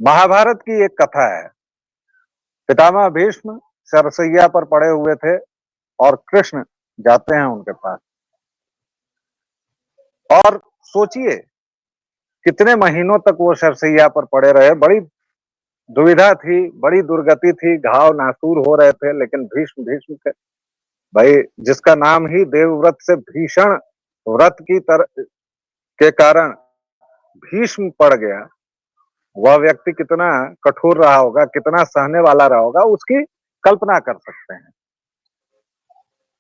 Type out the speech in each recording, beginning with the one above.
महाभारत की एक कथा है। पितामह भीष्म सरसैया पर पड़े हुए थे और कृष्ण जाते हैं उनके पास। और सोचिए कितने महीनों तक वो सरसैया पर पड़े रहे। बड़ी दुविधा थी, बड़ी दुर्गति थी, घाव नासूर हो रहे थे, लेकिन भीष्म भीष्म के भाई, जिसका नाम ही देवव्रत से भीषण व्रत की तरह के कारण भीष्म पड़ गया, वह व्यक्ति कितना कठोर रहा होगा, कितना सहने वाला रहा होगा, उसकी कल्पना कर सकते हैं।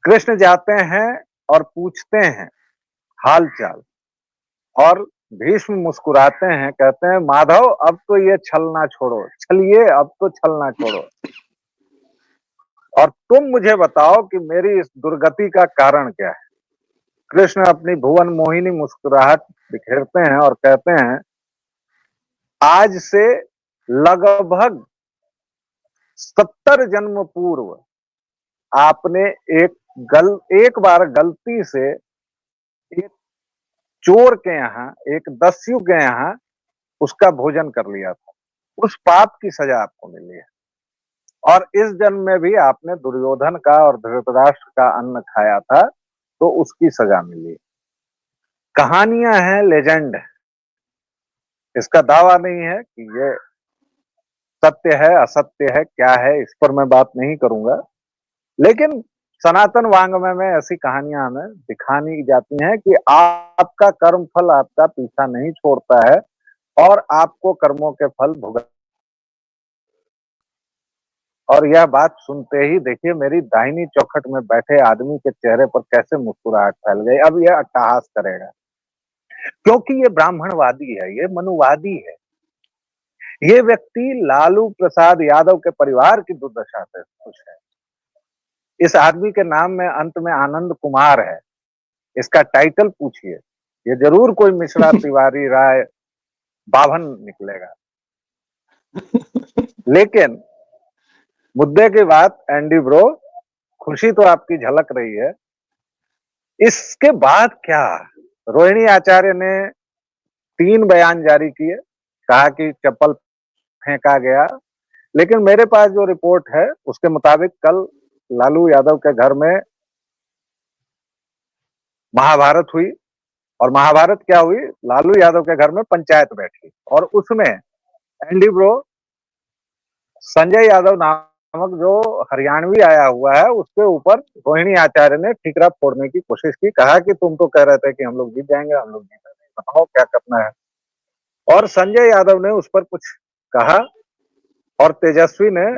कृष्ण जाते हैं और पूछते हैं हाल चाल, और भीष्म मुस्कुराते हैं, कहते हैं माधव अब तो ये छलना छोड़ो, छलिए अब तो छलना छोड़ो, और तुम मुझे बताओ कि मेरी इस दुर्गति का कारण क्या है। कृष्ण अपनी भुवन मोहिनी मुस्कुराहट बिखेरते हैं और कहते हैं आज से लगभग 70 जन्म पूर्व आपने एक बार गलती से एक चोर के यहाँ, एक दस्यु के यहाँ उसका भोजन कर लिया था। उस पाप की सजा आपको मिली है, और इस जन्म में भी आपने दुर्योधन का और धृतराष्ट्र का अन्न खाया था, तो उसकी सजा मिली। कहानियां हैं, लेजेंड है, इसका दावा नहीं है कि ये सत्य है असत्य है क्या है, इस पर मैं बात नहीं करूंगा। लेकिन सनातन वांग्मय में ऐसी कहानियां हमें दिखानी जाती हैं कि आपका कर्म फल आपका पीछा नहीं छोड़ता है और आपको कर्मों के फल भुगत। और यह बात सुनते ही देखिए मेरी दाहिनी चौखट में बैठे आदमी के चेहरे पर कैसे मुस्कुराहट फैल गई। अब यह अट्टहास करेगा, क्योंकि ये ब्राह्मणवादी है, ये मनुवादी है, ये व्यक्ति लालू प्रसाद यादव के परिवार की दुर्दशा से खुश है। इस आदमी के नाम में अंत में आनंद कुमार है, इसका टाइटल पूछिए, ये जरूर कोई मिश्रा तिवारी राय बाभन निकलेगा। लेकिन मुद्दे की बात, एंडी ब्रो, खुशी तो आपकी झलक रही है, इसके बाद क्या? रोहिणी आचार्य ने 3 बयान जारी किए, कहा कि चप्पल फेंका गया, लेकिन मेरे पास जो रिपोर्ट है उसके मुताबिक कल लालू यादव के घर में महाभारत हुई। और महाभारत क्या हुई? लालू यादव के घर में पंचायत बैठी, और उसमें एंडी ब्रो संजय यादव नामक जो हरियाणवी आया हुआ है उसके ऊपर रोहिणी आचार्य ने ठीकरा फोड़ने की कोशिश की। कहा कि तुम तो कह रहे थे कि हम लोग जीत जाएंगे, हम लोग जीते नहीं, बताओ क्या करना है। और संजय यादव ने उस पर कुछ कहा, और तेजस्वी ने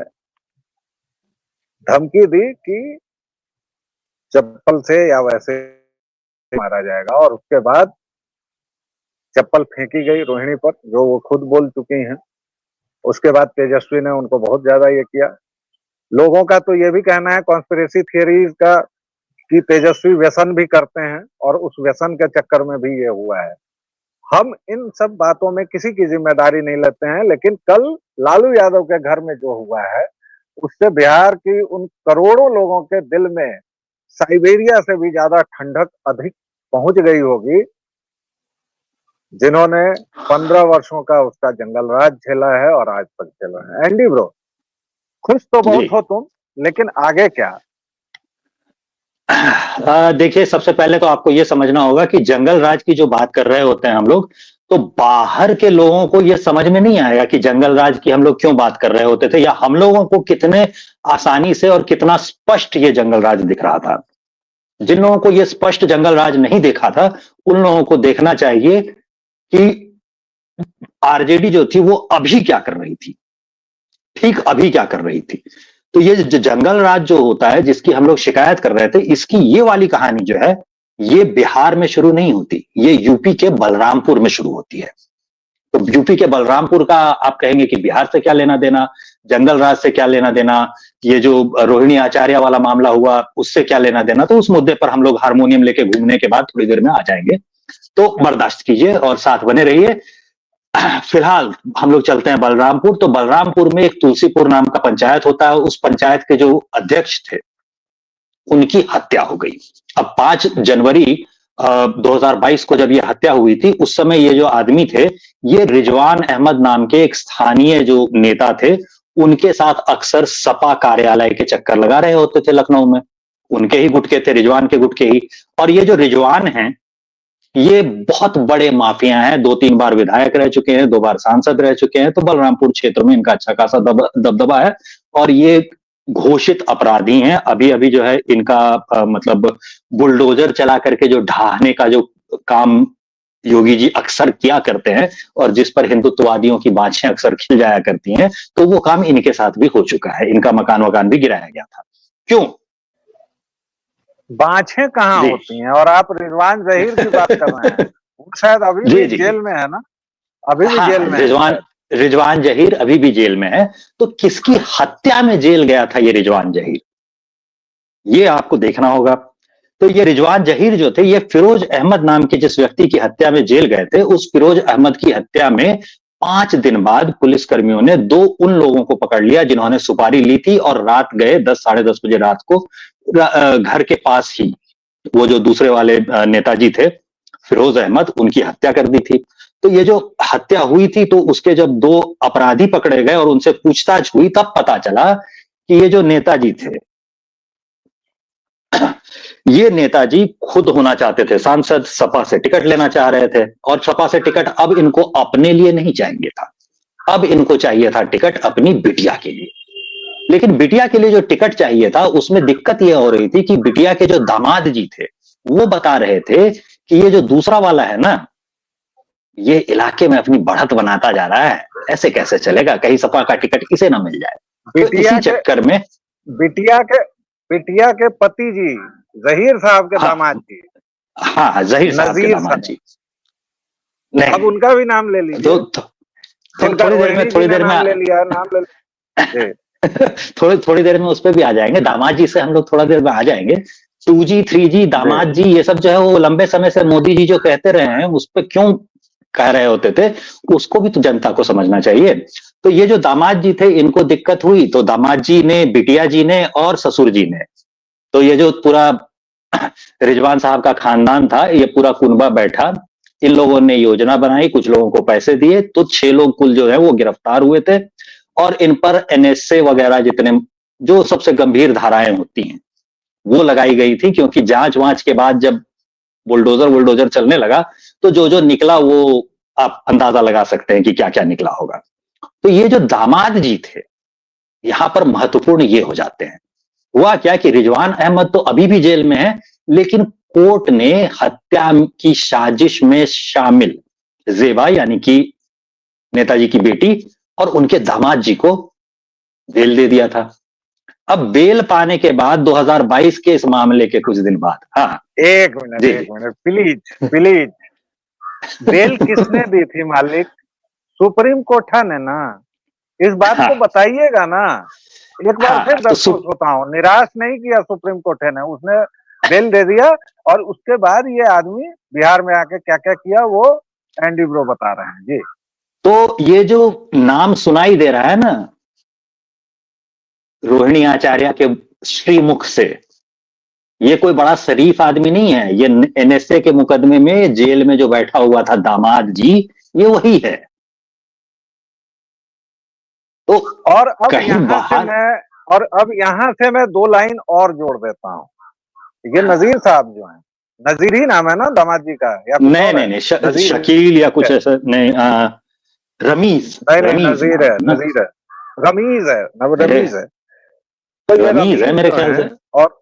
धमकी दी कि चप्पल से या वैसे मारा जाएगा, और उसके बाद चप्पल फेंकी गई रोहिणी पर, जो वो खुद बोल चुकी हैं। उसके बाद तेजस्वी ने उनको बहुत ज्यादा ये किया। लोगों का तो ये भी कहना है कॉन्स्पिरेसी थियरीज का कि तेजस्वी व्यसन भी करते हैं, और उस व्यसन के चक्कर में भी ये हुआ है। हम इन सब बातों में किसी की जिम्मेदारी नहीं लेते हैं, लेकिन कल लालू यादव के घर में जो हुआ है उससे बिहार की उन करोड़ों लोगों के दिल में साइबेरिया से भी ज्यादा ठंडक अधिक पहुंच गई होगी, जिन्होंने 15 वर्षों का उसका जंगल राज झेला है और आज तक झेला है। एंडी ब्रो, खुश तो बहुत हो तुम, लेकिन आगे क्या? देखिए, सबसे पहले तो आपको यह समझना होगा कि जंगल राज की जो बात कर रहे होते हैं हम लोग, तो बाहर के लोगों को यह समझ में नहीं आएगा कि जंगल राज की हम लोग क्यों बात कर रहे होते थे, या हम लोगों को कितने आसानी से और कितना स्पष्ट ये जंगल राज दिख रहा था। जिन लोगों को यह स्पष्ट जंगल राज नहीं देखा था, उन लोगों को देखना चाहिए कि आरजेडी जो थी वो अभी क्या कर रही थी, ठीक अभी क्या कर रही थी। तो ये जंगल राज जो होता है, जिसकी हम लोग शिकायत कर रहे थे, इसकी ये वाली कहानी जो है, ये बिहार में शुरू नहीं होती, ये यूपी के बलरामपुर में शुरू होती है। तो यूपी के बलरामपुर का आप कहेंगे कि बिहार से क्या लेना देना, जंगल राज से क्या लेना देना, ये जो रोहिणी आचार्य वाला मामला हुआ उससे क्या लेना देना। तो उस मुद्दे पर हम लोग हारमोनियम लेके घूमने के बाद थोड़ी देर में आ जाएंगे, तो बर्दाश्त कीजिए और साथ बने रहिए। फिलहाल हम लोग चलते हैं बलरामपुर। तो बलरामपुर में एक तुलसीपुर नाम का पंचायत होता है, उस पंचायत के जो अध्यक्ष थे उनकी हत्या हो गई। अब 5 जनवरी 2022 को जब ये हत्या हुई थी, उस समय ये जो आदमी थे, ये रिजवान अहमद नाम के एक स्थानीय जो नेता थे, उनके साथ अक्सर सपा कार्यालय के चक्कर लगा रहे होते थे लखनऊ में। उनके ही गुटके थे, रिजवान के गुटके ही। और ये जो रिजवान हैं, ये बहुत बड़े माफिया हैं, 2-3 बार विधायक रह चुके हैं, 2 बार सांसद रह चुके हैं, तो बलरामपुर क्षेत्र में इनका अच्छा खासा दबदबा है। और ये घोषित अपराधी हैं। अभी-अभी जो है इनका मतलब बुलडोजर चला करके जो ढहाने का जो काम योगी जी अक्सर किया करते हैं, और जिस पर हिंदुत्ववादियों की बाँछें अक्सर खिल जाया करती हैं, तो वो काम इनके साथ भी हो चुका है। इनका मकान-वकान भी गिराया गया था। क्यों? बाँछें कहाँ जी। होती हैं? और आप रिजवान ज़हीर की बात कर रहे हैं। वो शायद अभी जी, भी जी। जेल में है ना? अभी भी जेल हाँ, में है शायद। रिजवान जहीर अभी भी जेल में है। तो किसकी हत्या में जेल गया था ये रिजवान जहीर? ये आपको देखना होगा। तो ये रिजवान जहीर जो थे, ये फिरोज अहमद नाम के जिस व्यक्ति की हत्या में जेल गए थे, उस फिरोज अहमद की हत्या में 5 दिन बाद पुलिसकर्मियों ने 2 उन लोगों को पकड़ लिया जिन्होंने सुपारी ली थी, और रात गए 10 साढ़े 10 बजे रात को घर के पास ही वो जो दूसरे वाले नेताजी थे, फिरोज अहमद, उनकी हत्या कर दी थी। तो ये जो हत्या हुई थी, तो उसके जब 2 अपराधी पकड़े गए और उनसे पूछताछ हुई, तब पता चला कि ये जो नेताजी थे, ये नेताजी खुद होना चाहते थे सांसद, सपा से टिकट लेना चाह रहे थे, और सपा से टिकट अब इनको अपने लिए नहीं चाहिए था। अब इनको चाहिए था टिकट अपनी बिटिया के लिए। लेकिन बिटिया के लिए जो टिकट चाहिए था, उसमें दिक्कत यह हो रही थी कि बिटिया के जो दामाद जी थे, वो बता रहे थे कि ये जो दूसरा वाला है ना, ये इलाके में अपनी बढ़त बनाता जा रहा है, ऐसे कैसे चलेगा, कहीं सपा का टिकट इसे ना मिल जाए। तो बिटिया इसी के चक्कर में बिटिया के बिटिया के पति जी, ज़हीर साहब के हाँ, दामाद जी, हाँ, ज़हीर साहब के नज़ीर दामाद साहब। जी। अब नहीं, उनका भी नाम ले तो लीजिए। थोड़ी जिनका देर में रोहिणी जी थोड़ी ने देर में नाम ले लिया, नाम ले जी। थोड़ी देर में उस पे भी आ जाएंगे। दामाद जी से हम लोग थोड़ा देर में आ जाएंगे। 2G 3G जी। दामाद जी, ये सब जो है वो लंबे समय से मोदी जी जो कहते रहे हैं, उस पे क्यों कह रहे होते थे, उसको भी तो जनता को समझना चाहिए। तो ये जो दामाद जी थे, इनको दिक्कत हुई, तो दामाद जी ने, बिटिया जी ने और ससुर जी ने, तो ये जो पूरा रिजवान साहब का खानदान था, ये पूरा कुनबा बैठा, इन लोगों ने योजना बनाई, कुछ लोगों को पैसे दिए, तो 6 लोग कुल जो है वो गिरफ्तार हुए थे। और इन पर एनएसए वगैरह जितने जो सबसे गंभीर धाराएं होती हैं, वो लगाई गई थी, क्योंकि जांच वांच के बाद जब बुलडोजर बुलडोजर चलने लगा, तो जो जो निकला वो आप अंदाजा लगा सकते हैं कि क्या क्या निकला होगा। तो ये जो दामाद जी थे, यहां पर महत्वपूर्ण ये हो जाते हैं। हुआ क्या कि रिजवान अहमद तो अभी भी जेल में है, लेकिन कोर्ट ने हत्या की साजिश में शामिल जेबा, यानी कि नेताजी की बेटी, और उनके दामाद जी को बेल दे दिया था। अब बेल पाने के बाद 2022 के इस मामले के कुछ दिन बाद, हाँ, एक जी, मिनट, जी, एक मिनट, प्लीज, प्लीज। बेल किसने दी थी मालिक? सुप्रीम कोर्ट ने ना। इस बात को हाँ, बताइएगा ना। एक बार फिर हाँ, तो दस्तूर होता हूँ, निराश नहीं किया सुप्रीम कोर्ट ने, उसने बेल दे दिया। और उसके बाद ये आदमी बिहार में आके क्या क्या किया वो एंडी ब्रो बता रहे हैं जी। तो ये जो नाम सुनाई दे रहा है ना, रोहिणी आचार्य के श्रीमुख से, ये कोई बड़ा शरीफ आदमी नहीं है। ये एनएसए के मुकदमे में जेल में जो बैठा हुआ था दामाद जी, ये वही है। तो और अब कहीं यहाँ से बाहर, मैं और अब यहाँ से मैं 2 लाइन और जोड़ देता हूँ। ये नजीर साहब जो हैं, नजीर ही नाम है ना दामाद जी का, या कुछ नहीं और नहीं है? नहीं, नजीर है। शकील या ठीक कुछ है। ऐसा नहीं, रमीज, नहीं नहीं, रमीज नजीर नाम है, है ना। नजीर है। रमीज है, नव अरे, रमीज है। तो ये रमीज है रमीज मेरे जो ख्याल है, से। और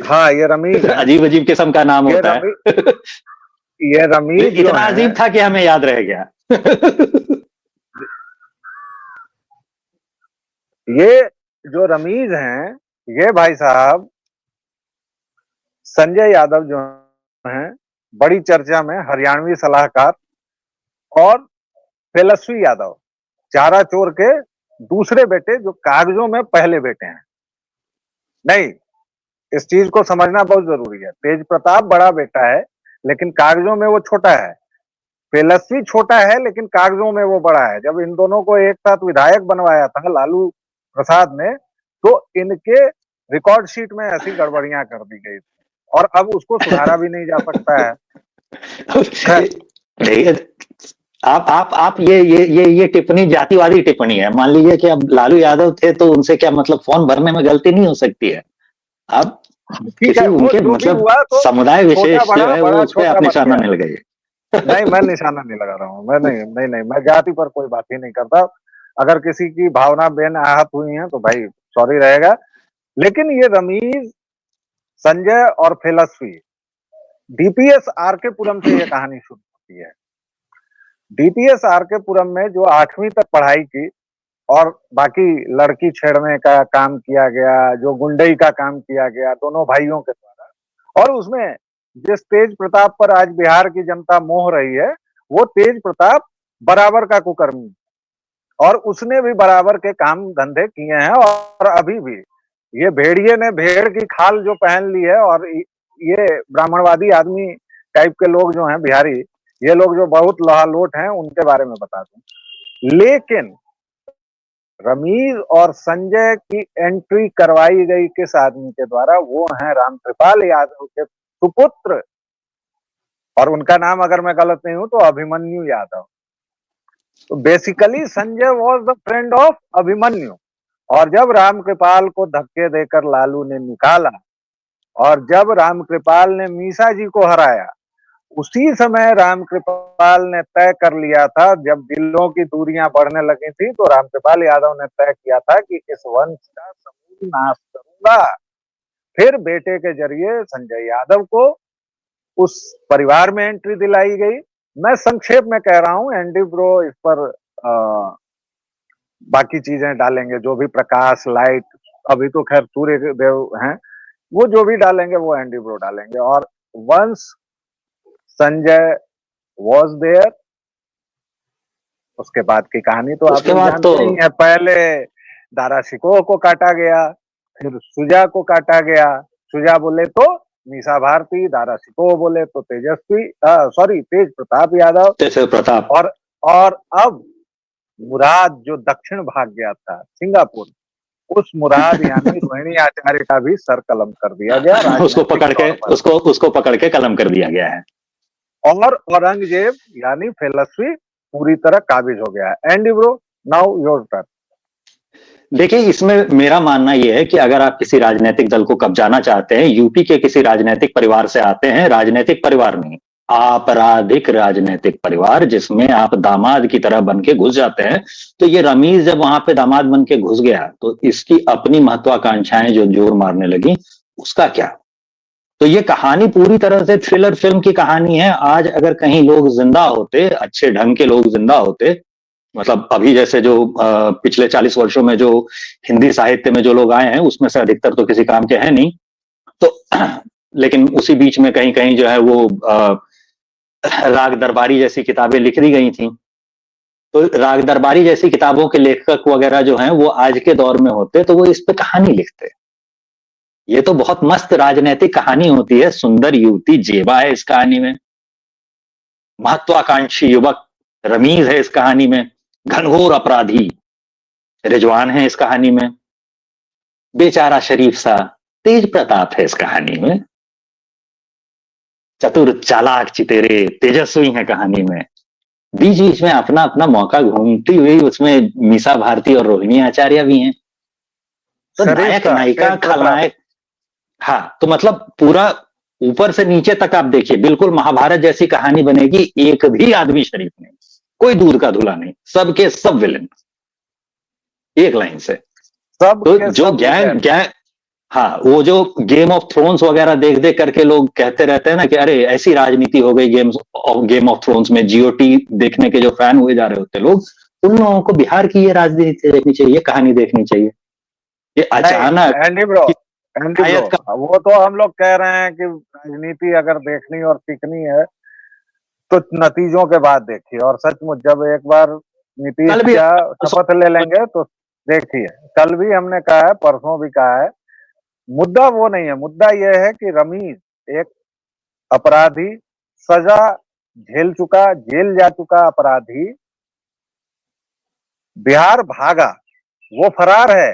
हाँ ये रमीज है। अजीब अजीब किस्म का नाम ये होता रमी है। ये रमीज जो इतना है, अजीब था कि हमें याद रह गया। ये जो रमीज हैं, ये भाई साहब संजय यादव जो हैं, बड़ी चर्चा में हरियाणवी सलाहकार, और तेजस्वी यादव, चारा चोर के दूसरे बेटे, जो कागजों में पहले बेटे हैं। नहीं, इस चीज को समझना बहुत जरूरी है। तेज प्रताप बड़ा बेटा है, लेकिन कागजों में वो छोटा है। तेजस्वी छोटा है, लेकिन कागजों में वो बड़ा है। जब इन दोनों को एक साथ विधायक बनवाया था लालू प्रसाद ने, तो इनके रिकॉर्ड शीट में ऐसी गड़बड़ियां कर दी गई। और अब उसको सुधारा भी नहीं जा सकता है। खैर, देखिए, आप ये टिप्पणी जातिवादी टिप्पणी है। मान लीजिए कि अब लालू यादव थे तो उनसे क्या मतलब फॉर्म भरने में गलती नहीं हो सकती है। आप ठीक किसी है, वो उनके जो भी मतलब हुआ तो समुदाय छोटा विशेष जो बड़ा, है वो बड़ा उस पे छोटा आप बन निशाना गया। नहीं नहीं, मैं लगाइए। निशाना नहीं लगा रहा हूँ, मैं नहीं नहीं नहीं, मैं जाति पर कोई बात ही नहीं करता। अगर किसी की भावना बेन आहत हुई है तो भाई सॉरी रहेगा। लेकिन ये रमीज, संजय और फिलॉसफी, डीपीएस आर के पुरम से ये कहानी शुरू होती है। डीपीएस आर के पुरम में जो 8वीं तक पढ़ाई की और बाकी लड़की छेड़ने का काम किया गया, जो गुंडई का काम किया गया दोनों भाइयों के द्वारा, और उसमें जिस तेज प्रताप पर आज बिहार की जनता मोह रही है, वो तेज प्रताप बराबर का कुकर्मी, और उसने भी बराबर के काम धंधे किए हैं। और अभी भी ये भेड़िए ने भेड़ की खाल जो पहन ली है, और ये ब्राह्मणवादी आदमी टाइप के लोग जो हैं बिहारी, ये लोग जो बहुत लहालोट हैं, उनके बारे में बता दूं। लेकिन रमीज और संजय की एंट्री करवाई गई किस आदमी के द्वारा? वो हैं रामकृपाल यादव के सुपुत्र, और उनका नाम अगर मैं गलत नहीं हूं तो अभिमन्यु यादव। तो basically Sanjay was the friend of Abhimanyu. और जब रामकृपाल को धक्के देकर लालू ने निकाला, और जब रामकृपाल ने मीसा जी को हराया, उसी समय रामकृपाल ने तय कर लिया था, जब दिलों की दूरियां बढ़ने लगी थी, तो रामकृपाल यादव ने तय किया था कि इस वंश का समूल नाश करूंगा। फिर बेटे के जरिए संजय यादव को उस परिवार में एंट्री दिलाई गई। मैं संक्षेप में कह रहा हूं, एंडी ब्रो इस पर बाकी चीजें डालेंगे, जो भी प्रकाश लाइट, अभी तो खैर सूर्य देव हैं, वो जो भी डालेंगे वो एंडी ब्रो डालेंगे। और वंस संजय वॉज देयर, उसके बाद की कहानी तो आप उसके लोग बाद तो जानते ही हैं। पहले दारा शिकोह को काटा गया, फिर सुजा को काटा गया। सुजा बोले तो मीसा भारती, दारा शिकोह बोले तो तेजस्वी, सॉरी, तेज प्रताप यादव। जैसे प्रताप, और और अब मुराद जो दक्षिण भाग गया था सिंगापुर, उस मुराद यानी रोहिणी आचार्य का भी सर कलम कर दिया गया उसको राजनीतिक पकड़ के तौर पर। उसको पकड़ के कलम कर दिया गया है। और औरंगजेब यानी फिलॉसफी पूरी तरह काबिज हो गया है। Andy bro, now your turn. देखिए, इसमें मेरा मानना यह है कि अगर आप किसी राजनीतिक दल को कब्जाना चाहते हैं, यूपी के किसी राजनीतिक परिवार से आते हैं, राजनीतिक परिवार नहीं, आपराधिक राजनीतिक परिवार, जिसमें आप दामाद की तरह बन के घुस जाते हैं, तो ये रमीज जब वहां पे दामाद बन के घुस गया तो इसकी अपनी महत्वाकांक्षाएं जो जोर मारने लगी, उसका क्या? तो ये कहानी पूरी तरह से थ्रिलर फिल्म की कहानी है। आज अगर कहीं लोग जिंदा होते, अच्छे ढंग के लोग जिंदा होते, मतलब अभी जैसे जो पिछले 40 वर्षों में जो हिंदी साहित्य में जो लोग आए हैं, उसमें से अधिकतर तो किसी काम के हैं नहीं, तो लेकिन उसी बीच में कहीं कहीं जो है वो राग दरबारी जैसी किताबें लिख दी गई थी। तो राग दरबारी जैसी किताबों के लेखक वगैरह जो हैं वो आज के दौर में होते तो वो इस पे कहानी लिखते। ये तो बहुत मस्त राजनीतिक कहानी होती है। सुंदर युवती जेबा है इस कहानी में, महत्वाकांक्षी युवक रमीज है इस कहानी में, घनघोर अपराधी रिजवान है इस कहानी में, बेचारा शरीफ सा तेज प्रताप है इस कहानी में, चतुर चालाक चितेरे तेजस्वी है कहानी में, बीच बीच में अपना अपना मौका घूमती हुई उसमें मीसा भारती और रोहिणी आचार्य भी हैं। तो शरीफ नायक था नायिका तेज प्रताप। खलनायक, हाँ, तो मतलब पूरा ऊपर से नीचे तक आप देखिए, बिल्कुल महाभारत जैसी कहानी बनेगी। एक भी आदमी शरीफ नहीं, कोई दूध का धुला नहीं, सबके सब विलेन, एक लाइन से। सब तो के जो सब गैंग विलेन। गैंग, हाँ, वो जो गेम ऑफ थ्रोन्स वगैरह देख देख करके लोग कहते रहते हैं ना कि अरे ऐसी राजनीति हो गई गेम ऑफ थ्रोन्स में, जीओटी देखने के जो फैन हुए जा रहे होते लोग, उन लोगों को बिहार की ये राजनीति देखनी चाहिए, कहानी देखनी चाहिए। ये नहीं, अचानक एंडी ब्रो, एंडी ब्रो, आयत का वो तो हम लोग कह रहे हैं कि राजनीति अगर देखनी और सीखनी है तो नतीजों के बाद देखिए। और सचमुच जब एक बार नीतीश कल भी का शपथ ले लेंगे तो देखिए, कल भी हमने कहा है, परसों भी कहा है, मुद्दा वो नहीं है। मुद्दा यह है कि रमीज एक अपराधी, सजा झेल चुका, जेल जा चुका अपराधी बिहार भागा, वो फरार है।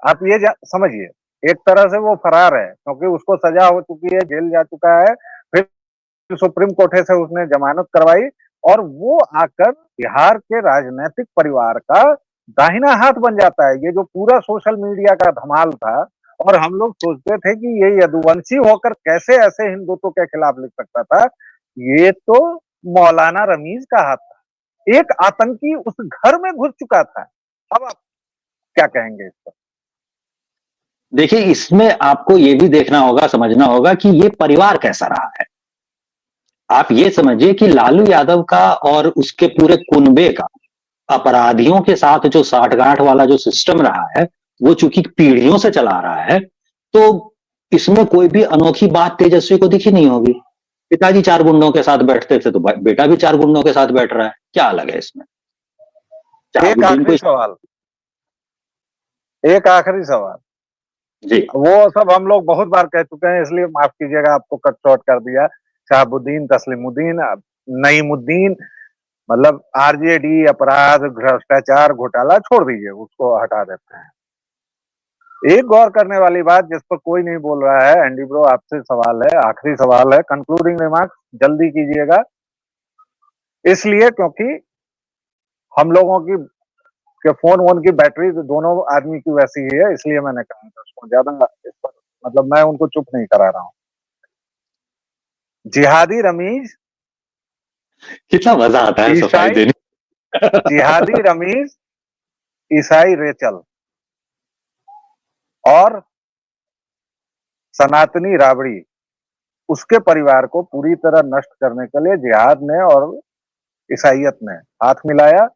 आप ये समझिए। एक तरह से वो फरार है, क्योंकि उसको सजा हो चुकी है, जेल जा चुका है, फिर सुप्रीम कोर्ट से उसने जमानत करवाई और वो आकर बिहार के राजनीतिक परिवार का दाहिना हाथ बन जाता है। ये जो पूरा सोशल मीडिया का धमाल था, और हम लोग सोचते थे कि ये यदुवंशी होकर कैसे ऐसे हिंदुत्व के खिलाफ लिख सकता था, ये तो मौलाना रमीज का हाथ था। एक आतंकी उस घर में घुस चुका था। अब आप क्या कहेंगे इस पर? देखिए, इसमें आपको ये भी देखना होगा, समझना होगा कि ये परिवार कैसा रहा है। आप ये समझिए कि लालू यादव का और उसके पूरे कुनबे का अपराधियों के साथ जो साठगांठ वाला जो सिस्टम रहा है, वो चूंकि पीढ़ियों से चला रहा है, तो इसमें कोई भी अनोखी बात तेजस्वी को दिखी नहीं होगी। पिताजी 4 गुंडों के साथ बैठते थे, तो बेटा भी 4 गुंडों के साथ बैठ रहा है। क्या अलग है इसमें? एक चाहे आखिरी सवाल, एक आखिरी सवाल। जी, वो सब हम लोग बहुत बार कह चुके हैं, इसलिए माफ कीजिएगा, आपको कट शॉर्ट कर दिया। शहाबुद्दीन, तस्लीमुद्दीन, नईमुद्दीन, मतलब आरजेडी, अपराध, भ्रष्टाचार, घोटाला छोड़ दीजिए, उसको हटा देते हैं। एक गौर करने वाली बात जिस पर कोई नहीं बोल रहा है, एंडी ब्रो आपसे सवाल है, आखिरी सवाल है, कंक्लूडिंग रिमार्क्स जल्दी कीजिएगा। इसलिए क्योंकि हम लोगों की के फोन वोन की बैटरी दोनों आदमी की वैसी ही है, इसलिए मैंने कहा था उसको ज्यादा इस पर, मतलब मैं उनको चुप नहीं करा रहा हूँ। जिहादी रमीज, कितना मजा आता है सफाई ईसाई, देने। जिहादी रमीज, ईसाई रेचल और सनातनी राबड़ी, उसके परिवार को पूरी तरह नष्ट करने के लिए जिहाद ने और ईसाइयत ने हाथ मिलाया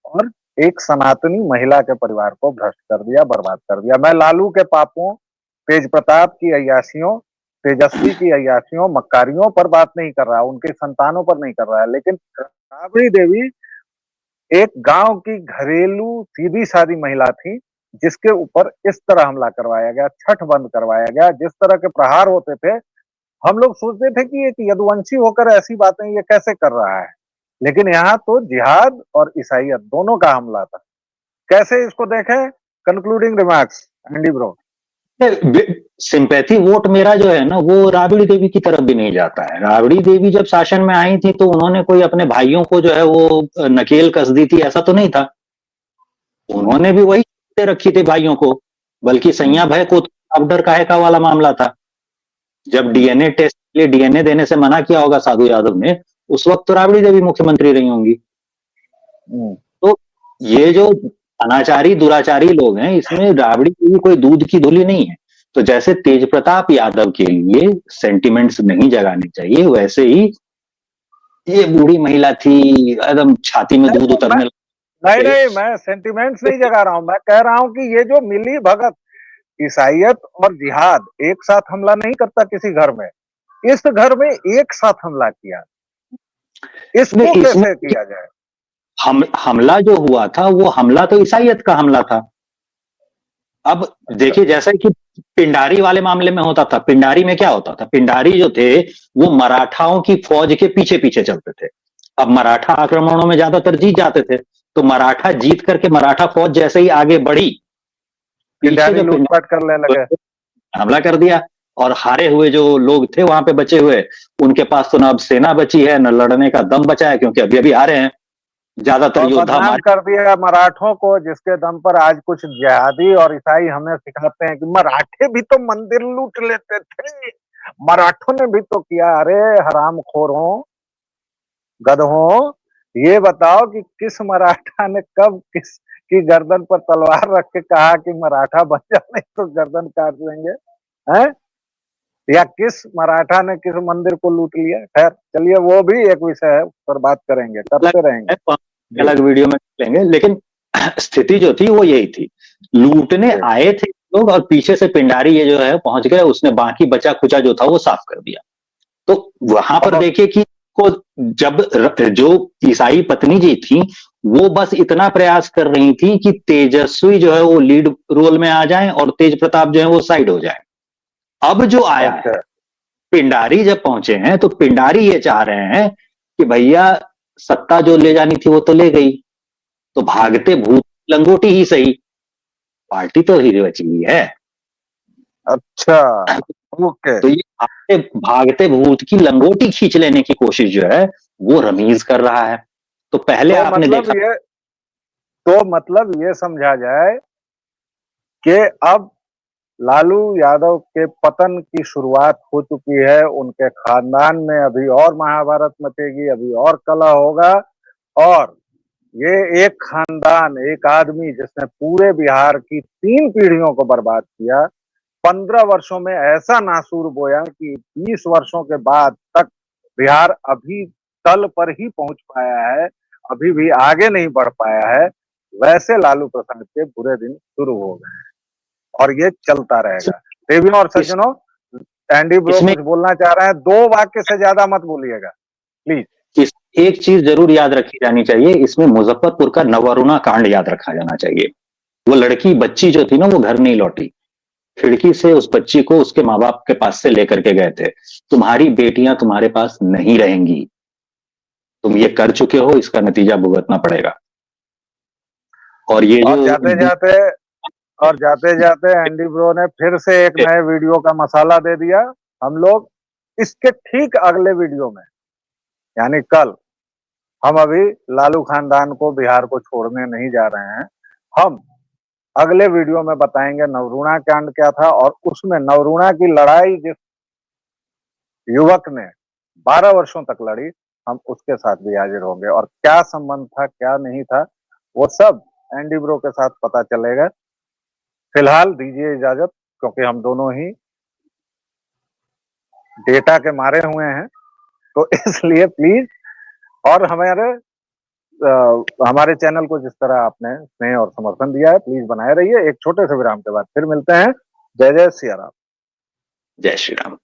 और एक सनातनी महिला के परिवार को भ्रष्ट कर दिया, बर्बाद कर दिया। मैं लालू के पापों, तेज प्रताप की अय्यासियों, तेजस्वी की अय्यासियों, मक्कारियों पर बात नहीं कर रहा, उनके संतानों पर नहीं कर रहा है, लेकिन राबड़ी देवी एक गांव की घरेलू सीधी सादी महिला थी, जिसके ऊपर इस तरह हमला करवाया गया, छठ बंद करवाया गया, जिस तरह के प्रहार होते थे, हम लोग सोचते थे कि एक यदुवंशी होकर ऐसी बातें ये कैसे कर रहा है, लेकिन यहाँ तो जिहाद और ईसाइयत दोनों का हमला था। कैसे इसको देखें? Concluding remarks, Andy bro. Sympathy vote मेरा जो है ना, वो राबड़ी देवी की तरफ भी नहीं जाता है। राबड़ी देवी जब शासन में आई थी, तो उन्होंने कोई अपने भाइयों को जो है वो नकेल कस दी थी, ऐसा तो नहीं था। उन्होंने भी वही दे रखी थी भाइयों को, बल्कि सैया भाई को अबडर काहे का वाला मामला था। जब डीएनए टेस्ट के लिए डीएनए देने से मना किया होगा साधु यादव ने, उस वक्त तो राबड़ी देवी मुख्यमंत्री रही होंगी। तो ये जो अनाचारी दुराचारी लोग हैं, इसमें राबड़ी देवी कोई दूध की धुली नहीं है। तो जैसे तेज प्रताप यादव के लिए सेंटिमेंट्स नहीं जगाने चाहिए, वैसे ही ये बूढ़ी महिला थी, एकदम छाती में दूध उतरने नहीं नहीं, मैं सेंटिमेंट्स नहीं जगा रहा हूं, मैं कह रहा हूं कि ये जो मिली भगत, ईसाइयत और जिहाद एक साथ हमला नहीं करता किसी घर में, इस घर में एक साथ हमला किया, इसको इसमें कैसे किया जाए? हमला जो हुआ था, वो हमला तो ईसाइयत का हमला था। अब देखिए, जैसा कि पिंडारी वाले मामले में होता था, पिंडारी में क्या होता था, पिंडारी जो थे वो मराठाओं की फौज के पीछे पीछे चलते थे। अब मराठा आक्रमणों में ज्यादातर जीत जाते थे, तो मराठा जीत करके मराठा फौज जैसे ही आगे बढ़ी, पीछे जो लूटपाट करने लगे, हमला कर दिया। और हारे हुए जो लोग थे वहां पे बचे हुए, उनके पास तो ना अब सेना बची है, न लड़ने का दम बचा है, क्योंकि अभी अभी हारे हैं ज्यादातर और योद्धा बदनाम हमारे। कर दिया मराठों को, जिसके दम पर आज कुछ जिहादी और ईसाई हमें सिखाते हैं कि मराठे भी तो मंदिर लूट लेते थे, मराठों ने भी तो किया। अरे हरामखोरों, गधों, ये बताओ कि किस मराठा ने कब किस की गर्दन पर तलवार रख के कहा कि मराठा बन जा, नहीं तो गर्दन काट देंगे, हैं? या किस मराठा ने किस मंदिर को लूट लिया? खैर चलिए, वो भी एक विषय है, उस पर बात करेंगे, करते रहेंगे। जी अलग वीडियो में लेंगे, लेकिन स्थिति जो थी वो यही थी, लूटने जी। आए थे लोग और पीछे से पिंडारी ये जो है पहुंच गए, उसने बाकी बचा खुचा जो था वो साफ कर दिया। तो वहां पर देखिए कि को जब जो ईसाई पत्नी जी थी, वो बस इतना प्रयास कर रही थी कि तेजस्वी जो है वो लीड रोल में आ जाए और तेज प्रताप जो है वो साइड हो जाए। अब जो आया है, अच्छा, पिंडारी जब पहुंचे हैं, तो पिंडारी ये चाह रहे हैं कि भैया सत्ता जो ले जानी थी वो तो ले गई, तो भागते भूत लंगोटी ही सही, पार्टी तो ही बची हुई है। अच्छा, ओके। तो ये भागते भागते भूत की लंगोटी खींच लेने की कोशिश जो है वो रमीज कर रहा है। तो पहले तो आपने मतलब देखा ये तो मतलब ये समझा जाए कि अब लालू यादव के पतन की शुरुआत हो चुकी है। उनके खानदान में अभी और महाभारत मचेगी, अभी और कलह होगा। और ये एक खानदान, एक आदमी जिसने पूरे बिहार की 3 पीढ़ियों को बर्बाद किया, 15 वर्षों में ऐसा नासूर बोया कि 20 वर्षों के बाद तक बिहार अभी तल पर ही पहुंच पाया है, अभी भी आगे नहीं बढ़ पाया है। वैसे लालू प्रसाद के बुरे दिन शुरू हो गए और ये चलता रहेगा। देवियों और इस, सज्जनों, एंडी ब्रो इसमें कुछ बोलना चाह रहे हैं, 2 वाक्य से ज्यादा मत बोलिएगा प्लीज। इस एक चीज जरूर याद रखी जानी चाहिए, इसमें मुजफ्फरपुर का नवरुणा कांड याद रखा जाना चाहिए। वो लड़की बच्ची जो थी ना वो घर नहीं लौटी, खिड़की से उस बच्ची को उसके माँ बाप के पास से लेकर के गए थे। तुम्हारी बेटियां तुम्हारे पास नहीं रहेंगी, तुम ये कर चुके हो, इसका नतीजा भुगतना पड़ेगा। और ये और जो जाते जाते एंडी ब्रो ने फिर से एक नए वीडियो का मसाला दे दिया। हम लोग इसके ठीक अगले वीडियो में, यानी कल, हम अभी लालू खानदान को, बिहार को छोड़ने नहीं जा रहे हैं। हम अगले वीडियो में बताएंगे नवरूणा कांड क्या था, और उसमें नवरूणा की लड़ाई जिस युवक ने 12 वर्षों तक लड़ी, हम उसके साथ भी हाजिर होंगे। और क्या संबंध था, क्या नहीं था, वो सब एंडी ब्रो के साथ पता चलेगा। फिलहाल दीजिए इजाजत, क्योंकि हम दोनों ही डेटा के मारे हुए हैं, तो इसलिए प्लीज। और हमारे चैनल को जिस तरह आपने स्नेह और समर्थन दिया है, प्लीज बनाए रहिए। एक छोटे से विराम के बाद फिर मिलते हैं। जय जय सिया राम। जय श्री राम।